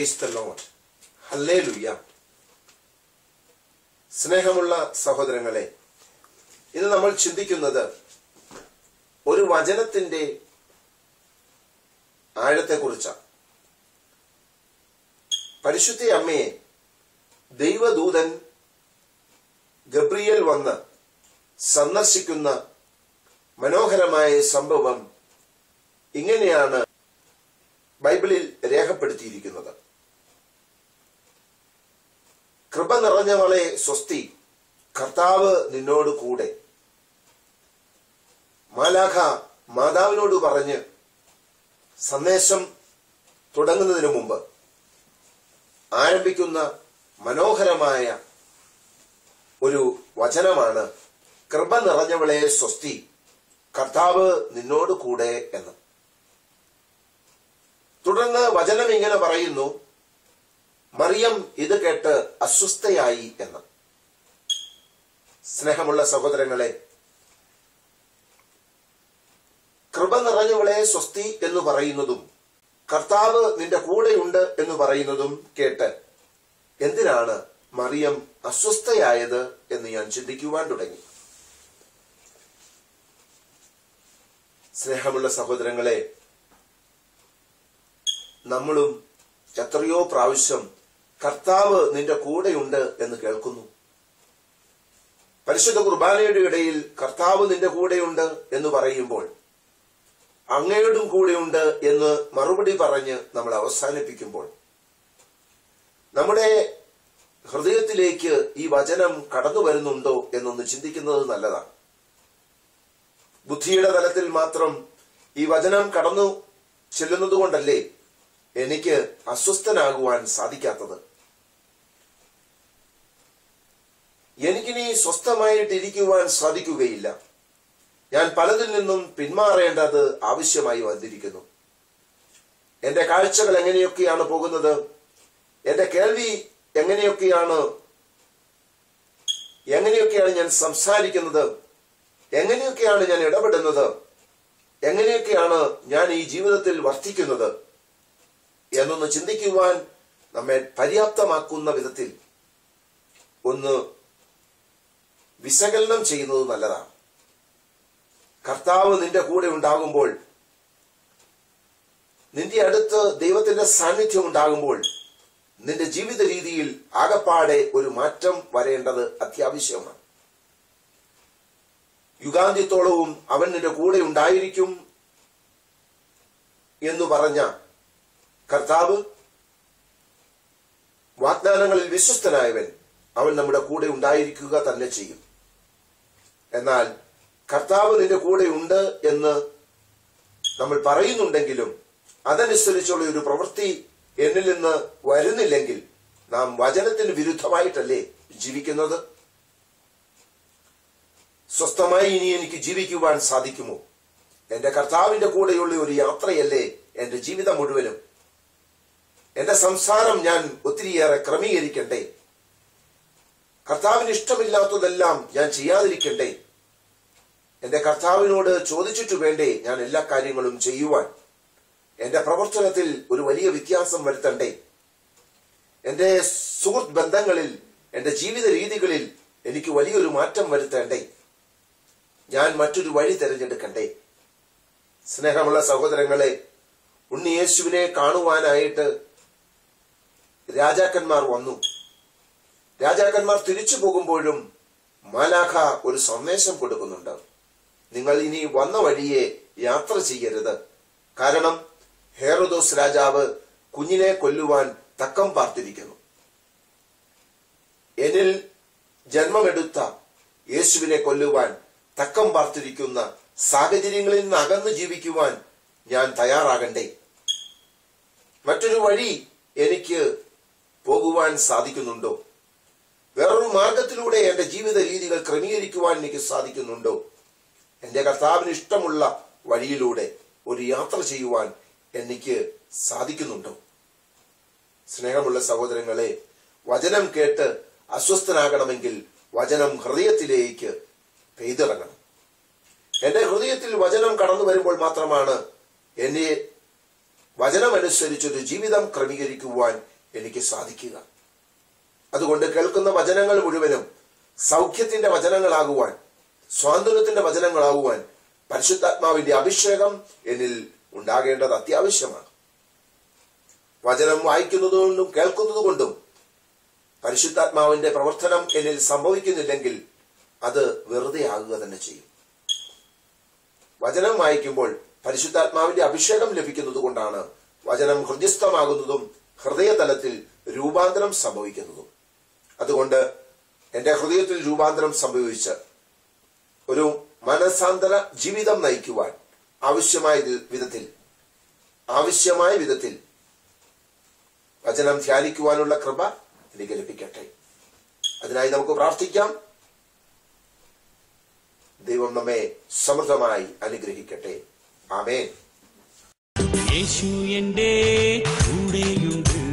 Praise the Lord. Hallelujah. സ്നേഹമുള്ള സഹോദരങ്ങളെ, ഇന്ന് നമ്മൾ ചിന്തിക്കുന്നത് ഒരു വചനത്തിന്റെ ആഴത്തെക്കുറിച്ചാണ്. പരിശുദ്ധ അമ്മയെ ദൈവദൂതൻ ഗബ്രിയേൽ വന്ന് സന്ദർശിക്കുന്ന മനോഹരമായ സംഭവം ഇങ്ങനെയാണ് ബൈബിളിൽ രേഖപ്പെടുത്തിയിരിക്കുന്നത്. കൃപ നിറഞ്ഞവളെ സ്വസ്തി, കർത്താവ് നിന്നോട് കൂടെ. മാലാഖ മാതാവിനോട് പറഞ്ഞ് സന്ദേശം തുടങ്ങുന്നതിന് മുമ്പ് ആരംഭിക്കുന്ന മനോഹരമായ ഒരു വചനമാണ് കൃപ നിറഞ്ഞവളെ സ്വസ്തി, കർത്താവ് നിന്നോട് കൂടെ എന്ന്. തുടർന്ന് വചനം ഇങ്ങനെ പറയുന്നു, മറിയം ഇത് കേട്ട് അസ്വസ്ഥയായി എന്ന്. സ്നേഹമുള്ള സഹോദരങ്ങളെ, കൃപ നിറഞ്ഞവളെ സ്വസ്തി എന്ന് പറയുന്നതും കർത്താവ് നിന്റെ കൂടെയുണ്ട് എന്ന് പറയുന്നതും കേട്ട് എന്തിനാണ് മറിയം അസ്വസ്ഥയായത് എന്ന് ഞാൻ ചിന്തിക്കുവാൻ തുടങ്ങി. സ്നേഹമുള്ള സഹോദരങ്ങളെ, നമ്മളും എത്രയോ പ്രാവശ്യം കർത്താവ് നിന്റെ കൂടെയുണ്ട് എന്ന് കേൾക്കുന്നു. പരിശുദ്ധ കുർബാനയുടെ ഇടയിൽ കർത്താവ് നിന്റെ കൂടെയുണ്ട് എന്ന് പറയുമ്പോൾ അങ്ങയോടും കൂടെയുണ്ട് എന്ന് മറുപടി പറഞ്ഞ് നമ്മൾ അവസാനിപ്പിക്കുമ്പോൾ നമ്മുടെ ഹൃദയത്തിലേക്ക് ഈ വചനം കടന്നു വരുന്നുണ്ടോ എന്നൊന്ന് ചിന്തിക്കുന്നത് നല്ലതാണ്. ബുദ്ധിയുടെ തലത്തിൽ മാത്രം ഈ വചനം കടന്നു ചെല്ലുന്നത് കൊണ്ടല്ലേ എനിക്ക് അസ്വസ്ഥനാകുവാൻ സാധിക്കാത്തത്? എനിക്കിനി സ്വസ്ഥമായിട്ടിരിക്കുവാൻ സാധിക്കുകയില്ല. ഞാൻ പലതിൽ നിന്നും പിന്മാറേണ്ടത് ആവശ്യമായി വന്നിരിക്കുന്നു. എന്റെ കാഴ്ചകൾ എങ്ങനെയൊക്കെയാണ് പോകുന്നത്, എന്റെ കേൾവി എങ്ങനെയൊക്കെയാണ് ഞാൻ സംസാരിക്കുന്നത്, എങ്ങനെയൊക്കെയാണ് ഞാൻ ഇടപെടുന്നത്, എങ്ങനെയൊക്കെയാണ് ഞാൻ ഈ ജീവിതത്തിൽ വർത്തിക്കുന്നത് എന്നൊന്ന് ചിന്തിക്കുവാൻ നമ്മെ പര്യാപ്തമാക്കുന്ന വിധത്തിൽ ഒന്ന് വിശകലനം ചെയ്യുന്നത് നല്ലതാണ്. കർത്താവ് നിന്റെ കൂടെ ഉണ്ടാകുമ്പോൾ, നിന്റെ അടുത്ത് ദൈവത്തിന്റെ സാന്നിധ്യം ഉണ്ടാകുമ്പോൾ നിന്റെ ജീവിത രീതിയിൽ ആകപ്പാടെ ഒരു മാറ്റം വരേണ്ടത് അത്യാവശ്യമാണ്. യുഗാന്ത്യത്തോളവും അവൻ നിന്റെ കൂടെ ഉണ്ടായിരിക്കും എന്ന് പറഞ്ഞ കർത്താവ്, വാഗ്ദാനങ്ങളിൽ വിശ്വസ്തനായവൻ, അവൻ നമ്മുടെ കൂടെ ഉണ്ടായിരിക്കുക തന്നെ ചെയ്യും. എന്നാൽ കർത്താവ് നിന്റെ കൂടെ ഉണ്ട് എന്ന് നമ്മൾ പറയുന്നുണ്ടെങ്കിലും അതനുസരിച്ചുള്ള ഒരു പ്രവൃത്തി എന്നിൽ നിന്ന് വരുന്നില്ലെങ്കിൽ നാം വചനത്തിന് വിരുദ്ധമായിട്ടല്ലേ ജീവിക്കുന്നത്? സ്വസ്ഥമായി ഇനി എനിക്ക് ജീവിക്കുവാൻ സാധിക്കുമോ? എന്റെ കർത്താവിന്റെ കൂടെയുള്ള ഒരു യാത്രയല്ലേ എന്റെ ജീവിതം മുഴുവനും. എന്റെ സംസാരം ഞാൻ ഒത്തിരിയേറെ ക്രമീകരിക്കണ്ടേ? കർത്താവിന് ഇഷ്ടമില്ലാത്തതെല്ലാം ഞാൻ ചെയ്യാതിരിക്കണ്ടേ? എന്റെ കർത്താവിനോട് ചോദിച്ചിട്ട് വേണ്ടേ ഞാൻ എല്ലാ കാര്യങ്ങളും ചെയ്യുവാൻ? എന്റെ പ്രവർത്തനത്തിൽ ഒരു വലിയ വ്യത്യാസം വരുത്തണ്ടേ? എന്റെ സുഹൃത്ത് ബന്ധങ്ങളിൽ, എന്റെ ജീവിത രീതികളിൽ എനിക്ക് വലിയൊരു മാറ്റം വരുത്തേണ്ടേ? ഞാൻ മറ്റൊരു വഴി തിരഞ്ഞെടുക്കണ്ടേ? സ്നേഹമുള്ള സഹോദരങ്ങളെ, ഉണ്ണിയേശുവിനെ കാണുവാനായിട്ട് രാജാക്കന്മാർ വന്നു. രാജാക്കന്മാർ തിരിച്ചു പോകുമ്പോഴും മാലാഖ ഒരു സന്ദേശം കൊടുക്കുന്നുണ്ട്. നിങ്ങൾ ഇനി വന്ന വഴിയെ യാത്ര ചെയ്യരുത്. കാരണം ഹെറോദോസ് രാജാവ് കുഞ്ഞിനെ കൊല്ലുവാൻ തക്കം പാർത്തിരിക്കുന്നു. എന്നിൽ ജന്മമെടുത്ത യേശുവിനെ കൊല്ലുവാൻ തക്കം പാർത്തിരിക്കുന്ന സാഹചര്യങ്ങളിൽ നിന്ന് അകന്നു ജീവിക്കുവാൻ ഞാൻ തയ്യാറാകണ്ടേ? മറ്റൊരു വഴി എനിക്ക് പോകുവാൻ സാധിക്കുന്നുണ്ടോ? വേറൊരു മാർഗത്തിലൂടെ എന്റെ ജീവിത രീതികൾ ക്രമീകരിക്കുവാൻ എനിക്ക് സാധിക്കുന്നുണ്ടോ? എന്റെ കർത്താവിന് ഇഷ്ടമുള്ള വഴിയിലൂടെ ഒരു യാത്ര ചെയ്യുവാൻ എനിക്ക് സാധിക്കുന്നുണ്ടോ? സ്നേഹമുള്ള സഹോദരങ്ങളെ, വചനം കേട്ട് അസ്വസ്ഥനാകണമെങ്കിൽ വചനം ഹൃദയത്തിലേക്ക് പെയ്തിറങ്ങണം. എന്റെ ഹൃദയത്തിൽ വചനം കടന്നു വരുമ്പോൾ മാത്രമാണ് എന്നെ വചനമനുസരിച്ചൊരു ജീവിതം ക്രമീകരിക്കുവാൻ എനിക്ക് സാധിക്കുക. അതുകൊണ്ട് കേൾക്കുന്ന വചനങ്ങൾ മുഴുവനും സൗഖ്യത്തിന്റെ വചനങ്ങളാകുവാൻ, സ്വാതന്ത്ര്യത്തിന്റെ വചനങ്ങളാകുവാൻ പരിശുദ്ധാത്മാവിന്റെ അഭിഷേകം എന്നിൽ ഉണ്ടാകേണ്ടത് അത്യാവശ്യമാണ്. വചനം വായിക്കുന്നതുകൊണ്ടും കേൾക്കുന്നതുകൊണ്ടും പരിശുദ്ധാത്മാവിന്റെ പ്രവർത്തനം എന്നിൽ സംഭവിക്കുന്നില്ലെങ്കിൽ അത് വെറുതെ ആകുക തന്നെ ചെയ്യും. വചനം വായിക്കുമ്പോൾ പരിശുദ്ധാത്മാവിന്റെ അഭിഷേകം ലഭിക്കുന്നത് കൊണ്ടാണ് വചനം ഹൃദയസ്ഥമാകുന്നതും ഹൃദയതലത്തിൽ രൂപാന്തരം സംഭവിക്കുന്നതും. അതുകൊണ്ട് എന്റെ ഹൃദയത്തിൽ രൂപാന്തരം സംഭവിച്ച് ഒരു മനസാന്തര ജീവിതം നയിക്കുവാൻ ആവശ്യമായ വിധത്തിൽ വചനം ധ്യാനിക്കുവാനുള്ള കൃപ എനിക്ക് ലഭിക്കട്ടെ. അതിനായി നമുക്ക് പ്രാർത്ഥിക്കാം. ദൈവം നമ്മെ സമൃദ്ധമായി അനുഗ്രഹിക്കട്ടെ. ആമേൻ. യേശു എന്റെ കൂടെയുണ്ട്.